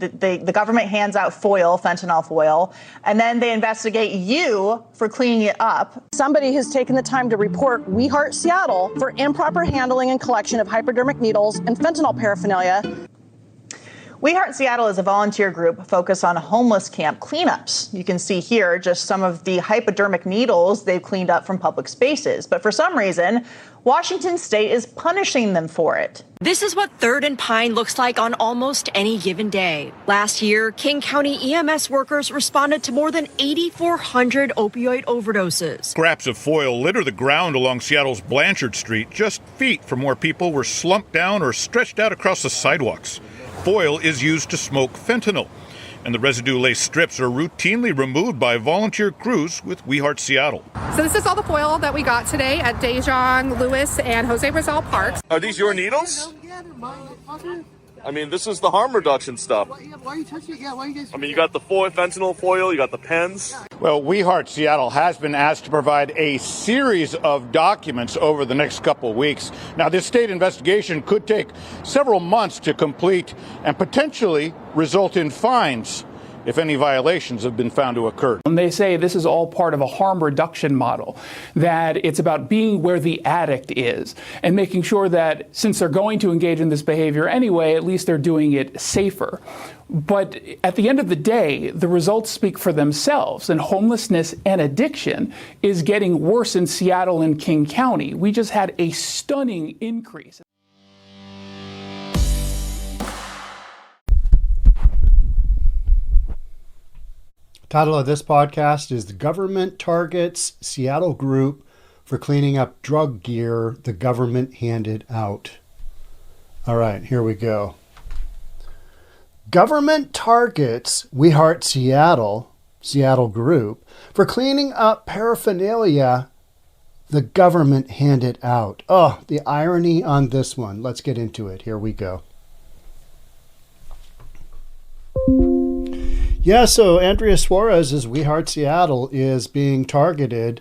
the government hands out foil, fentanyl foil, and then they investigate you for cleaning it up. Somebody has taken the time to report We Heart Seattle for improper handling and collection of hypodermic needles and fentanyl paraphernalia. We Heart Seattle is a volunteer group focused on homeless camp cleanups. You can see here just some of the hypodermic needles they've cleaned up from public spaces. But for some reason, Washington State is punishing them for it. This is what 3rd and Pine looks like on almost any given day. Last year, King County EMS workers responded to more than 8,400 opioid overdoses. Scraps of foil litter the ground along Seattle's Blanchard Street, just feet from where people were slumped down or stretched out across the sidewalks. Foil is used to smoke fentanyl, and the residue-laced strips are routinely removed by volunteer crews with We Heart Seattle. So this is all the foil that we got today at Dejon, Lewis, and Jose Rizal Parks. Are these your needles? I mean, this is the harm reduction stuff. Why are you touching it? Yeah, why are you guys... I mean, you got the fentanyl foil, you got the pens. Well, We Heart Seattle has been asked to provide a series of documents over the next couple of weeks. Now, this state investigation could take several months to complete and potentially result in fines if any violations have been found to occur. And they say this is all part of a harm reduction model, that it's about being where the addict is and making sure that since they're going to engage in this behavior anyway, at least they're doing it safer. But at the end of the day, the results speak for themselves, and homelessness and addiction is getting worse in Seattle and King County. We just had a stunning increase. Title of this podcast is The Government Targets Seattle Group for Cleaning Up Drug Gear the Government Handed Out. All right, here we go. Government targets We Heart Seattle Group for cleaning up paraphernalia the government handed out. Oh, the irony on this one. Let's get into it. Here we go. Yeah, so Andrea Suarez's We Heart Seattle is being targeted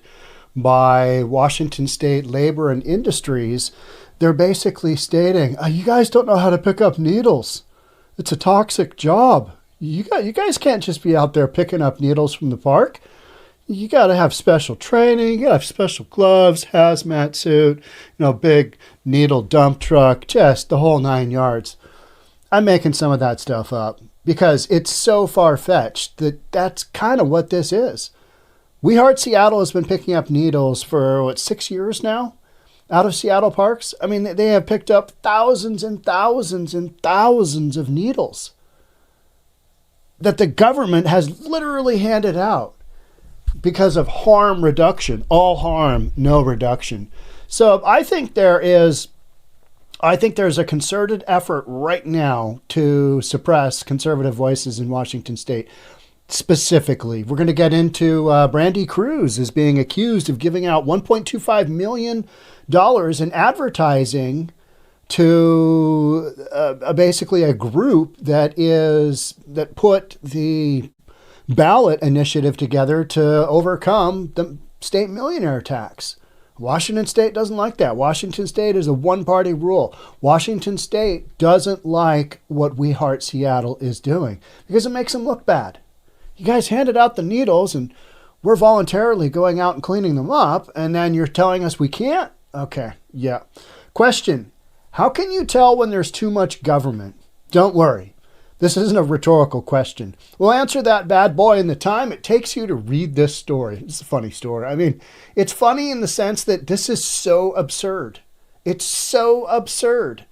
by Washington State Labor and Industries. They're basically stating, you guys don't know how to pick up needles. It's a toxic job. You guys can't just be out there picking up needles from the park. You got to have special training. You got to have special gloves, hazmat suit, big needle dump truck, just the whole 9 yards. I'm making some of that stuff up, because it's so far-fetched that's kind of what this is. We Heart Seattle has been picking up needles for, 6 years now out of Seattle parks? I mean, they have picked up thousands and thousands and thousands of needles that the government has literally handed out because of harm reduction. All harm, no reduction. So I think there's a concerted effort right now to suppress conservative voices in Washington State. Specifically, we're going to get into Brandy Cruz is being accused of giving out $1.25 million in advertising to basically a group that put the ballot initiative together to overcome the state millionaire tax. Washington State doesn't like that. Washington State is a one-party rule. Washington State doesn't like what We Heart Seattle is doing because it makes them look bad. You guys handed out the needles and we're voluntarily going out and cleaning them up, and then you're telling us we can't? Okay, yeah. Question, how can you tell when there's too much government? Don't worry. This isn't a rhetorical question. We'll answer that bad boy in the time it takes you to read this story. It's a funny story. I mean, it's funny in the sense that this is so absurd. It's so absurd.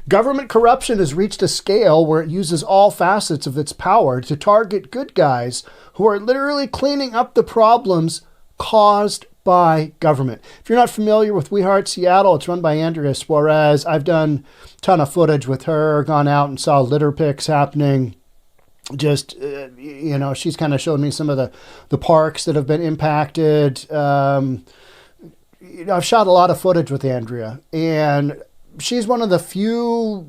Government corruption has reached a scale where it uses all facets of its power to target good guys who are literally cleaning up the problems caused by government. If you're not familiar with We Heart Seattle, it's run by Andrea Suarez. I've done a ton of footage with her, gone out and saw litter picks happening. Just, she's kind of showed me some of the parks that have been impacted. I've shot a lot of footage with Andrea, and she's one of the few,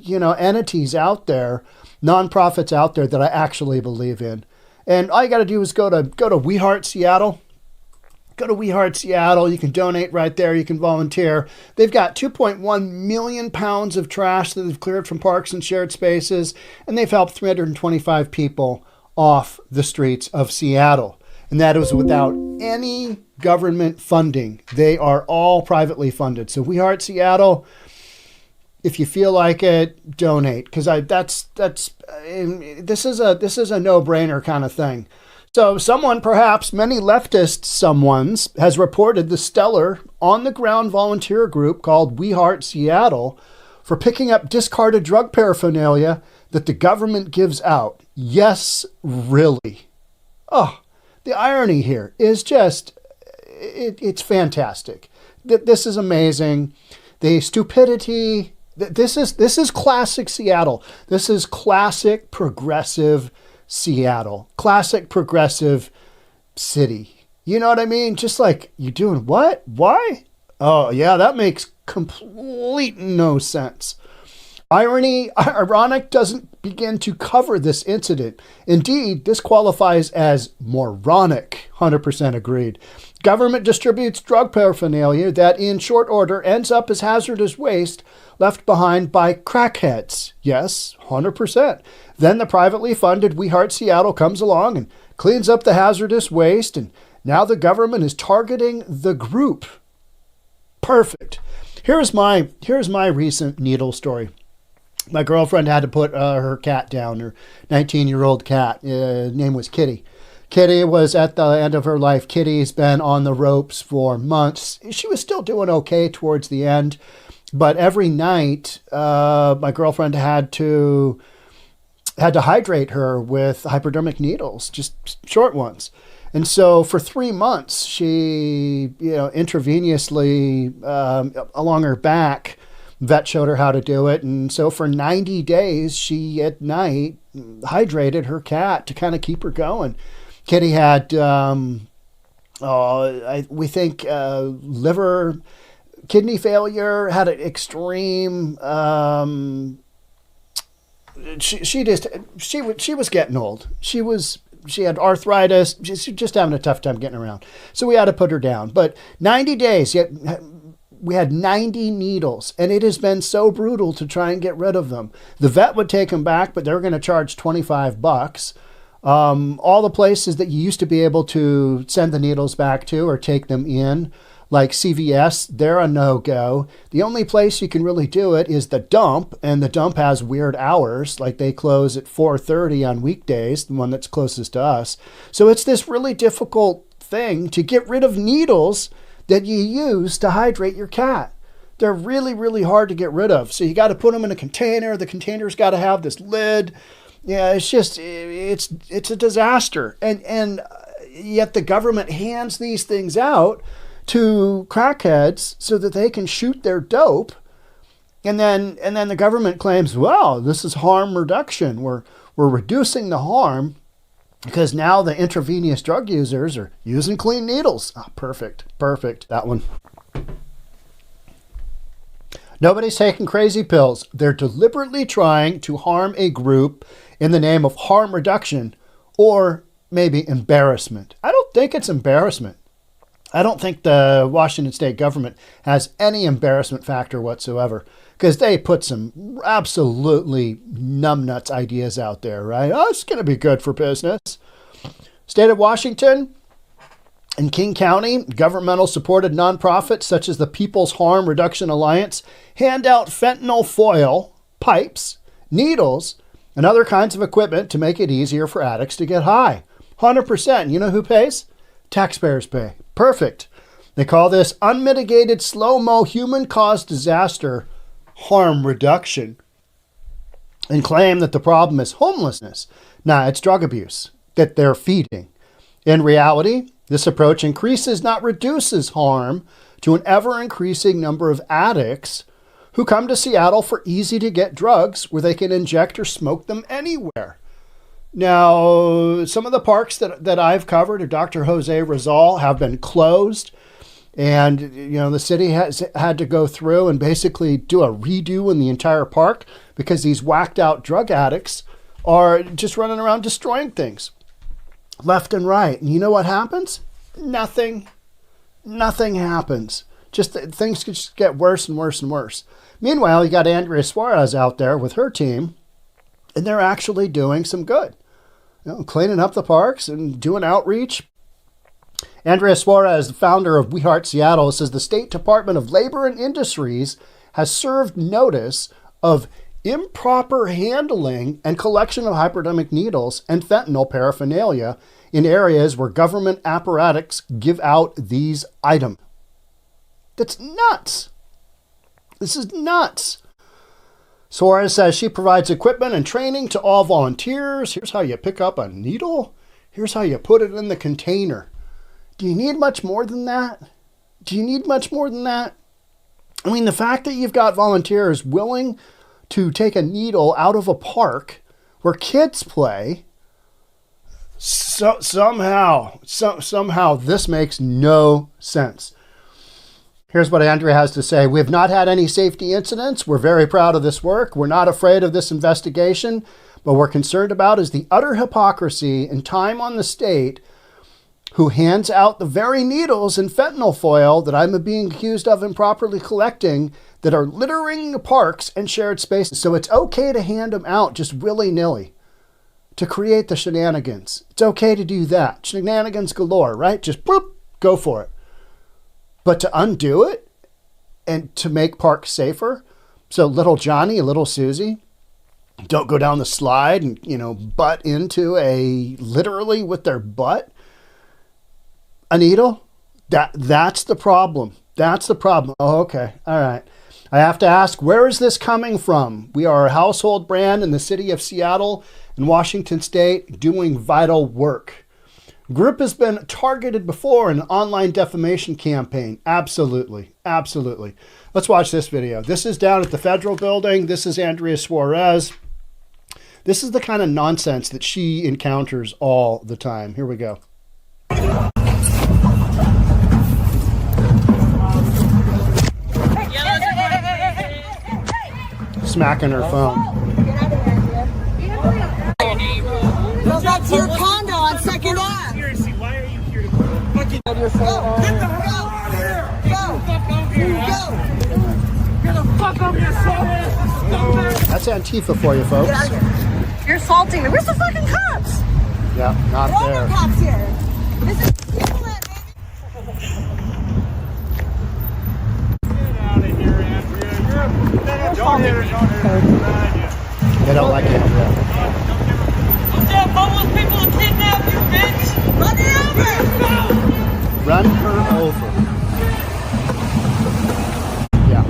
entities out there, nonprofits out there that I actually believe in. And all you got to do is go to We Heart Seattle. Go to We Heart Seattle. You can donate right there. You can volunteer. They've got 2.1 million pounds of trash that they've cleared from parks and shared spaces, and they've helped 325 people off the streets of Seattle. And that is without any government funding. They are all privately funded. So We Heart Seattle, if you feel like it, donate, because this is a no-brainer kind of thing. So someone, perhaps many leftist someones, has reported the stellar on-the-ground volunteer group called We Heart Seattle for picking up discarded drug paraphernalia that the government gives out. Yes, really. Oh, the irony here is just, it's fantastic. This is amazing. The stupidity, this is classic Seattle. This is classic progressive Seattle. Classic progressive city. You know what I mean? Just like, you're doing what? Why? Oh, yeah, that makes complete no sense. Ironic doesn't begin to cover this incident. Indeed, this qualifies as moronic. 100% agreed. Government distributes drug paraphernalia that in short order ends up as hazardous waste left behind by crackheads. Yes, 100%. Then the privately funded We Heart Seattle comes along and cleans up the hazardous waste, and now the government is targeting the group. Perfect. Here's my recent needle story. My girlfriend had to put her cat down, her 19-year-old cat. Name was Kitty. Kitty was at the end of her life. Kitty's been on the ropes for months. She was still doing okay towards the end, but every night my girlfriend had to hydrate her with hypodermic needles, just short ones. And so for 3 months, she, intravenously along her back, vet showed her how to do it. And so for 90 days, she at night hydrated her cat to kind of keep her going. Kitty had, we think, liver, kidney failure, had an extreme, she was getting old. She had arthritis. She's just having a tough time getting around. So we had to put her down. But 90 days, yet we had 90 needles, and it has been so brutal to try and get rid of them. The vet would take them back, but they're going to charge $25. All the places that you used to be able to send the needles back to or take them in, like CVS, they're a no-go. The only place you can really do it is the dump, and the dump has weird hours, like they close at 4:30 on weekdays, the one that's closest to us. So it's this really difficult thing to get rid of needles that you use to hydrate your cat. They're really, really hard to get rid of. So you got to put them in a container. The container's got to have this lid. Yeah, it's just, it's a disaster. And yet the government hands these things out to crackheads so that they can shoot their dope. And then the government claims, well, this is harm reduction. We're reducing the harm because now the intravenous drug users are using clean needles. Oh, perfect. That one. Nobody's taking crazy pills. They're deliberately trying to harm a group in the name of harm reduction or maybe embarrassment. I don't think it's embarrassment. I don't think the Washington state government has any embarrassment factor whatsoever because they put some absolutely numbnuts ideas out there, right? Oh, it's going to be good for business. State of Washington and King County, governmental supported nonprofits such as the People's Harm Reduction Alliance hand out fentanyl foil, pipes, needles, and other kinds of equipment to make it easier for addicts to get high. 100%. You know who pays? Taxpayers pay. Perfect. They call this unmitigated slow-mo human-caused disaster harm reduction and claim that the problem is homelessness. Nah, it's drug abuse that they're feeding. In reality, this approach increases, not reduces harm to an ever-increasing number of addicts who come to Seattle for easy-to-get drugs where they can inject or smoke them anywhere. Now, some of the parks that I've covered at Dr. Jose Rizal have been closed. And, the city has had to go through and basically do a redo in the entire park because these whacked out drug addicts are just running around destroying things left and right. And you know what happens? Nothing. Nothing happens. Just things could just get worse and worse and worse. Meanwhile, you got Andrea Suarez out there with her team, and they're actually doing some good. Cleaning up the parks and doing outreach. Andrea Suarez, the founder of We Heart Seattle, says the State Department of Labor and Industries has served notice of improper handling and collection of hypodermic needles and fentanyl paraphernalia in areas where government apparatus give out these items. That's nuts. This is nuts. Suarez says she provides equipment and training to all volunteers. Here's how you pick up a needle. Here's how you put it in the container. Do you need much more than that? Do you need much more than that? I mean, the fact that you've got volunteers willing to take a needle out of a park where kids play, somehow this makes no sense. Here's what Andrea has to say. We have not had any safety incidents. We're very proud of this work. We're not afraid of this investigation. What we're concerned about is the utter hypocrisy and time on the state who hands out the very needles and fentanyl foil that I'm being accused of improperly collecting that are littering the parks and shared spaces. So it's okay to hand them out just willy-nilly to create the shenanigans. It's okay to do that. Shenanigans galore, right? Just boop, go for it. But to undo it and to make parks safer, so little Johnny and little Susie don't go down the slide and, butt into literally with their butt, a needle, that's the problem. That's the problem. Oh, okay. All right. I have to ask, where is this coming from? We are a household brand in the city of Seattle and Washington State doing vital work. Group has been targeted before in an online defamation campaign. Absolutely. Absolutely. Let's watch this video. This is down at the federal building. This is Andrea Suarez. This is the kind of nonsense that she encounters all the time. Here we go. Smacking her phone. Go back to your condo on Second Ave. Seriously, why are you here to fucking Get your phone. Get the hell out of here! Go. Get the fuck up your soul! That's Antifa for you, folks. Get out of here. You're assaulting me. Where's the fucking cops? Yeah, not There there. are no cops here. This is people that Get out of here, Andrea. Don't hit her. They don't like Andrea. Damn homeless people to kidnap you, bitch! run it over. Run her over. Yeah.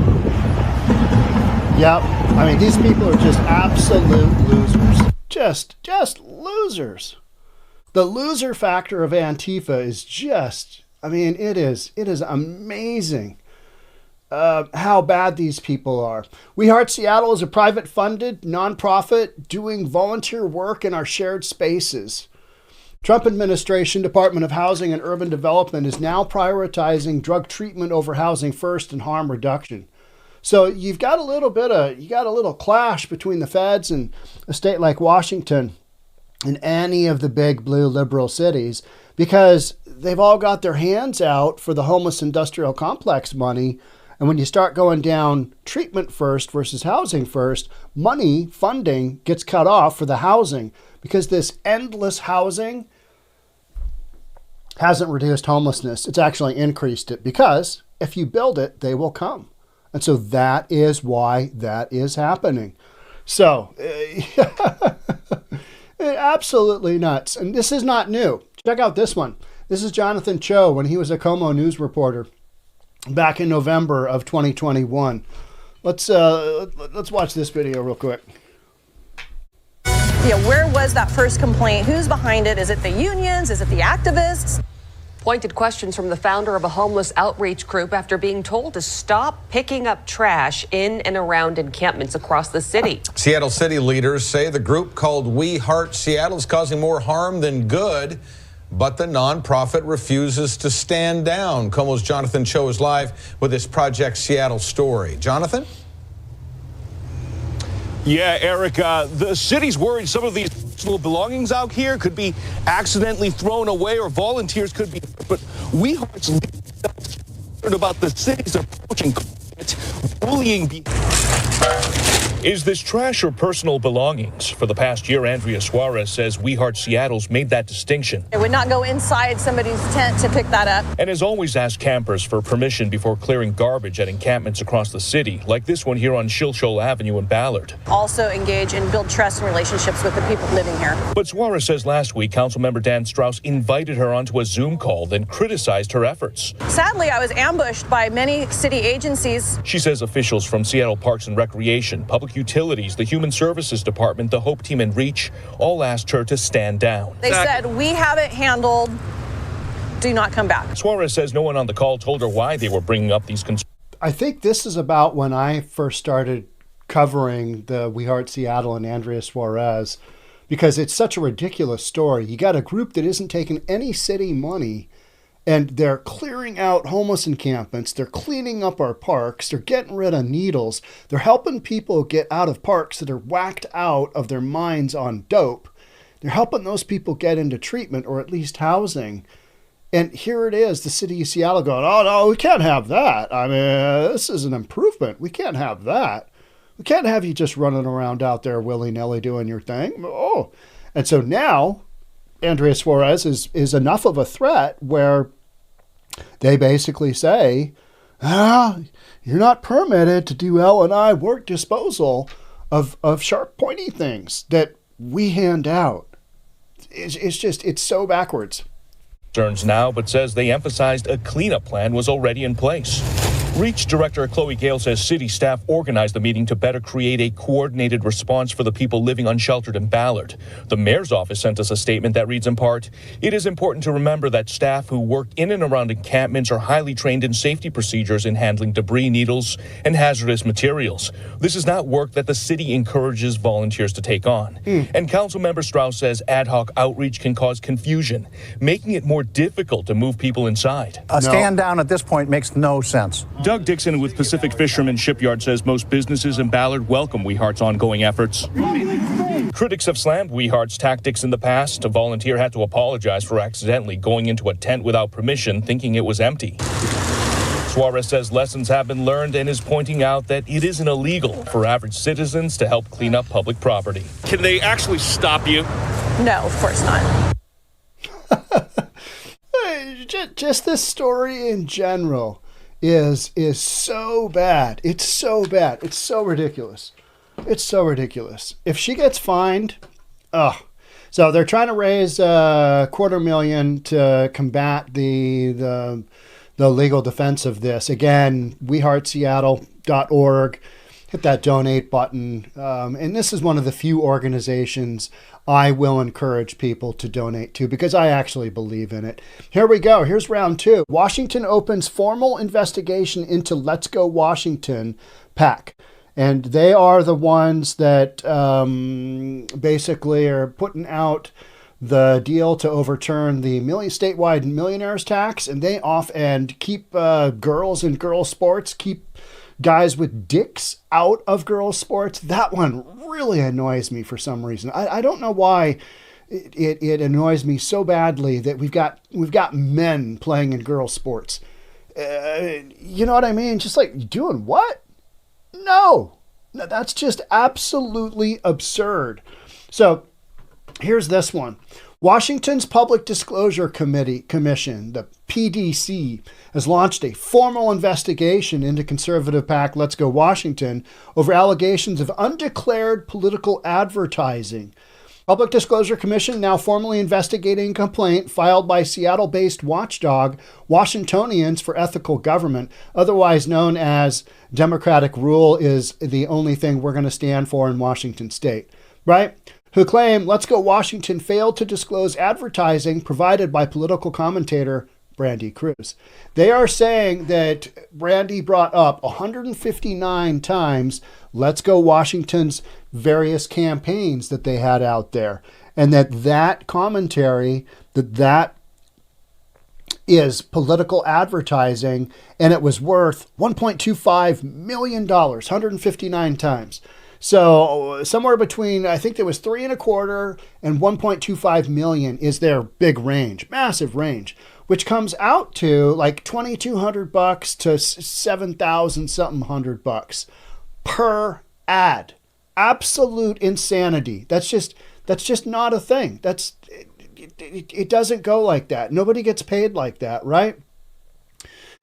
Yep. I mean, these people are just absolute losers. Just losers. The loser factor of Antifa is just, I mean, it is amazing how bad these people are. We Heart Seattle is a private funded nonprofit doing volunteer work in our shared spaces. Trump administration Department of Housing and Urban Development is now prioritizing drug treatment over housing first and harm reduction. So you've got a little clash between the feds and a state like Washington and any of the big blue liberal cities because they've all got their hands out for the homeless industrial complex money. And when you start going down treatment first versus housing first, funding gets cut off for the housing because this endless housing hasn't reduced homelessness. It's actually increased it because if you build it, they will come. And so that is why that is happening. So, absolutely nuts. And this is not new. Check out this one. This is Jonathan Cho when he was a KOMO news reporter back in November of 2021. Let's watch this video real quick. Yeah, where was that first complaint? Who's behind it? Is it the unions? Is it the activists? Pointed questions from the founder of a homeless outreach group after being told to stop picking up trash in and around encampments across the city. Seattle city leaders say the group called We Heart Seattle is causing more harm than good, but the nonprofit refuses to stand down. KOMO's Jonathan Cho is live with this Project Seattle story. Jonathan? Yeah, Eric, the city's worried some of these personal belongings out here could be accidentally thrown away or volunteers could be, but We Heart's concerned about the city's approaching bullying. Is this trash or personal belongings? For the past year, Andrea Suarez says We Heart Seattle's made that distinction. I would not go inside somebody's tent to pick that up. And has always asked campers for permission before clearing garbage at encampments across the city, like this one here on Shilshole Avenue in Ballard. Also engage and build trust and relationships with the people living here. But Suarez says last week, Councilmember Dan Strauss invited her onto a Zoom call, then criticized her efforts. Sadly, I was ambushed by many city agencies. She says officials from Seattle Parks and Recreation, Public Utilities, the Human Services Department, the Hope Team, and REACH all asked her to stand down. They said, we have it handled. Do not come back. Suarez says no one on the call told her why they were bringing up these concerns. I think this is about when I first started covering the We Heart Seattle and Andrea Suarez, because it's such a ridiculous story. You got a group that isn't taking any city money, and they're clearing out homeless encampments. They're cleaning up our parks. They're getting rid of needles. They're helping people get out of parks that are whacked out of their minds on dope. They're helping those people get into treatment or at least housing. And here it is, the city of Seattle going, oh, no, we can't have that. I mean, this is an improvement. We can't have that. We can't have you just running around out there willy-nilly doing your thing. Oh, and so now Andrea Suarez is enough of a threat where they basically say, you're not permitted to do L&I work disposal of sharp, pointy things that we hand out. It's so backwards. Concerns now, but says they emphasized a cleanup plan was already in place. REACH Director Chloe Gale says city staff organized the meeting to better create a coordinated response for the people living unsheltered in Ballard. The mayor's office sent us a statement that reads in part, "It is important to remember that staff who work in and around encampments are highly trained in safety procedures in handling debris, needles, and hazardous materials. This is not work that the city encourages volunteers to take on." And Councilmember Strauss says ad hoc outreach can cause confusion, making it more difficult to move people inside. A stand down at this point makes no sense. Doug Dixon with Pacific Fishermen Shipyard says most businesses in Ballard welcome We Heart's ongoing efforts. Critics have slammed We Heart's tactics in the past. A volunteer had to apologize for accidentally going into a tent without permission, thinking it was empty. Suarez says lessons have been learned and is pointing out that it isn't illegal for average citizens to help clean up public property. Can they actually stop you? No, of course not. Just this story in general is so bad. It's so bad. It's so ridiculous. It's so ridiculous. If she gets fined, so they're trying to raise $250,000 to combat the legal defense of this. Again, weheartseattle.org. Hit that donate button. And this is one of the few organizations I will encourage people to donate to because I actually believe in it. Here we go. Here's round 2. Washington opens formal investigation into Let's Go Washington PAC. And they are the ones that basically are putting out the deal to overturn the statewide millionaires tax. And they keep girls in girls sports, keep guys with dicks out of girls sports. That one really annoys me for some reason. I don't know why it annoys me so badly that we've got men playing in girls sports. You know what I mean? Just like, doing what? No, that's just absolutely absurd. So here's this one. Washington's Public Disclosure Commission, the PDC, has launched a formal investigation into conservative PAC Let's Go Washington over allegations of undeclared political advertising. Public Disclosure Commission now formally investigating a complaint filed by Seattle-based watchdog Washingtonians for Ethical Government, otherwise known as Democratic Rule is the only thing we're going to stand for in Washington State, right? Who claim Let's Go Washington failed to disclose advertising provided by political commentator Brandy Cruz. They are saying that Brandy brought up 159 times Let's Go Washington's various campaigns that they had out there, and that commentary, that is political advertising, and it was worth $1.25 million, 159 times. So somewhere between, I think there was 3.25 and 1.25 million is their big range, massive range, which comes out to like $2,200 to 7,000 something $100 per ad. Absolute insanity. That's just not a thing. It doesn't go like that. Nobody gets paid like that, right?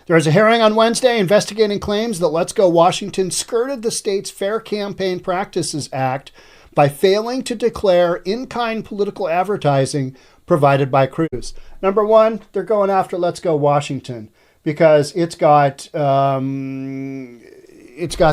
There was a hearing on Wednesday investigating claims that Let's Go Washington skirted the state's Fair Campaign Practices Act by failing to declare in-kind political advertising provided by Cruz. Number one, they're going after Let's Go Washington because it's got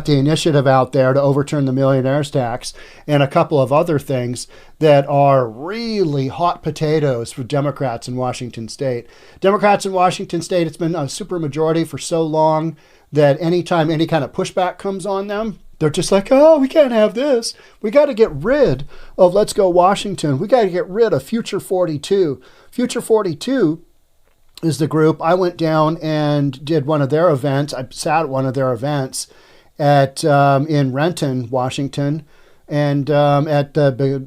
the initiative out there to overturn the millionaire's tax and a couple of other things that are really hot potatoes for Democrats in Washington state. Democrats in Washington state, it's been a supermajority for so long that anytime any kind of pushback comes on them, they're just like, oh, we can't have this. We got to get rid of Let's Go Washington. We got to get rid of Future 42. Future 42 is the group. I went down and did one of their events. I sat at one of their events at in Renton, Washington, and at the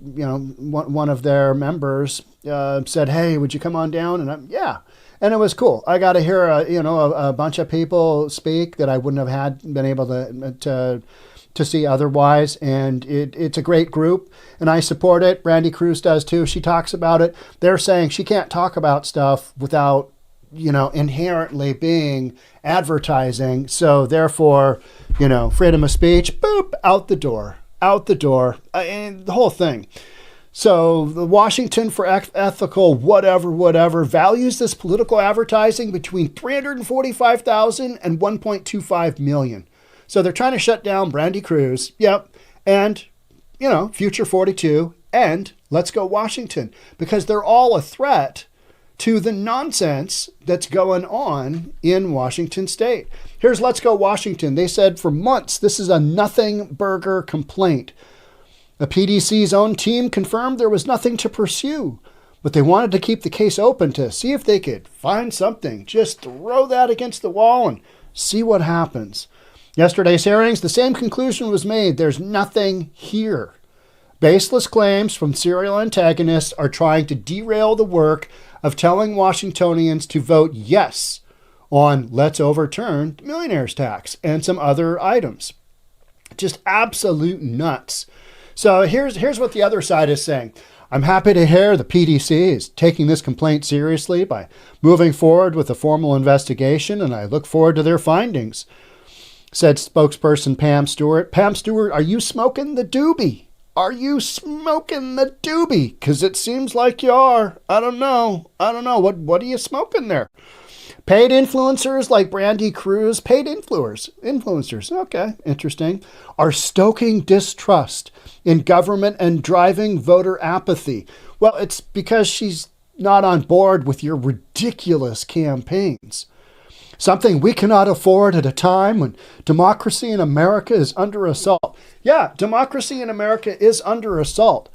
one of their members said, "Hey, would you come on down?" And yeah, and it was cool. I got to hear a bunch of people speak that I wouldn't have been able to see otherwise, and it's a great group, and I support it. Brandy Cruz does too. She talks about it. They're saying she can't talk about stuff without inherently being advertising. So therefore, freedom of speech, boop, out the door, and the whole thing. So the Washington for Ethical whatever values this political advertising between 345,000 and 1.25 million. So they're trying to shut down Brandy Cruz. Yep. And, Future 42 and Let's Go Washington, because they're all a threat to the nonsense that's going on in Washington state. Here's Let's Go Washington. They said for months, this is a nothing burger complaint. The PDC's own team confirmed there was nothing to pursue, but they wanted to keep the case open to see if they could find something. Just throw that against the wall and see what happens. Yesterday's hearings, the same conclusion was made. There's nothing here. Baseless claims from serial antagonists are trying to derail the work of telling Washingtonians to vote yes on let's overturn the millionaire's tax and some other items. Just absolute nuts. So here's what the other side is saying. I'm happy to hear the PDC is taking this complaint seriously by moving forward with a formal investigation, and I look forward to their findings, said spokesperson Pam Stewart. Pam Stewart, are you smoking the doobie? Are you smoking the doobie? Because it seems like you are. I don't know. What are you smoking there? Paid influencers like Brandy Cruz, paid influencers, okay, interesting, are stoking distrust in government and driving voter apathy. Well, it's because she's not on board with your ridiculous campaigns. Something we cannot afford at a time when democracy in America is under assault. Yeah, democracy in America is under assault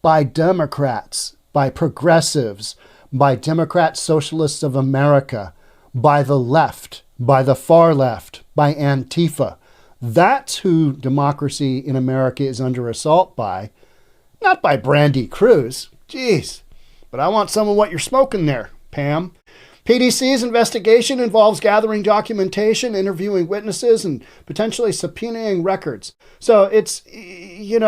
by Democrats, by progressives, by Democrat Socialists of America, by the left, by the far left, by Antifa. That's who democracy in America is under assault by, not by Brandy Cruz. Jeez, but I want some of what you're smoking there, Pam. PDC's investigation involves gathering documentation, interviewing witnesses, and potentially subpoenaing records. So it's, you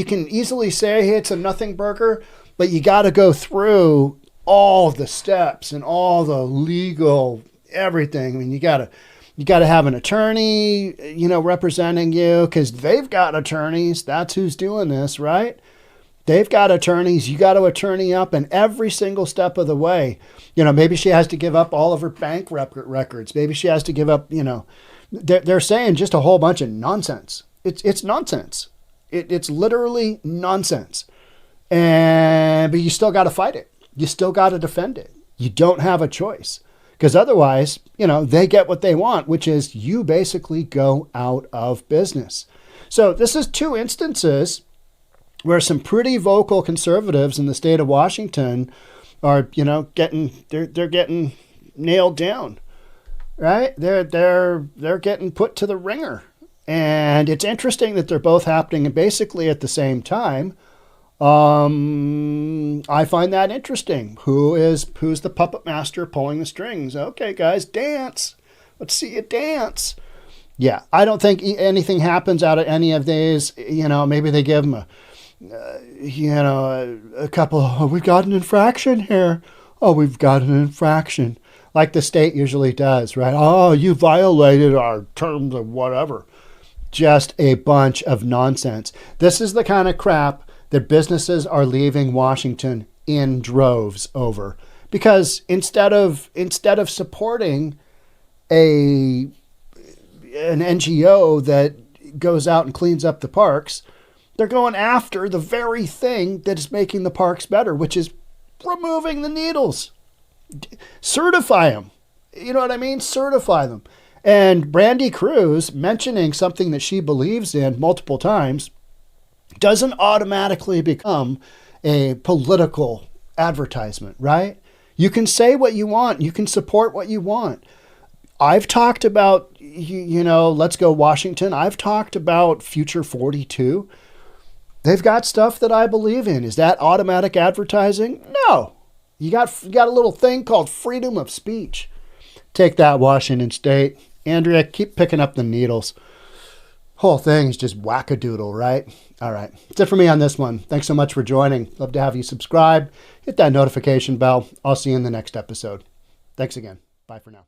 can easily say, hey, it's a nothing burger, but you got to go through all the steps and all the legal everything. I mean, you got to have an attorney, representing you, because they've got attorneys. That's who's doing this, right? They've got attorneys. You got to attorney up, and every single step of the way. Maybe she has to give up all of her bank records. Maybe she has to give up, they're saying just a whole bunch of nonsense. It's nonsense. It's literally nonsense. But you still got to fight it. You still got to defend it. You don't have a choice. Because otherwise, they get what they want, which is you basically go out of business. So this is two instances where some pretty vocal conservatives in the state of Washington are, they're getting nailed down, right? They're getting put to the ringer, And it's interesting that they're both happening basically at the same time. I find that interesting. Who's the puppet master pulling the strings? Okay, guys, dance. Let's see you dance. Yeah, I don't think anything happens out of any of these. You know, maybe they give them a couple. Oh, we got an infraction here. Oh, we've got an infraction. Like the state usually does, right? Oh, you violated our terms of whatever. Just a bunch of nonsense. This is the kind of crap that businesses are leaving Washington in droves over. Because instead of supporting an NGO that goes out and cleans up the parks, they're going after the very thing that is making the parks better, which is removing the needles. Certify them. You know what I mean? Certify them. And Brandy Cruz mentioning something that she believes in multiple times doesn't automatically become a political advertisement, right? You can say what you want. You can support what you want. I've talked about, Let's Go Washington. I've talked about Future 42. They've got stuff that I believe in. Is that automatic advertising? No. You got a little thing called freedom of speech. Take that, Washington State. Andrea, keep picking up the needles. Whole thing is just wackadoodle, right? All right. That's it for me on this one. Thanks so much for joining. Love to have you subscribe. Hit that notification bell. I'll see you in the next episode. Thanks again. Bye for now.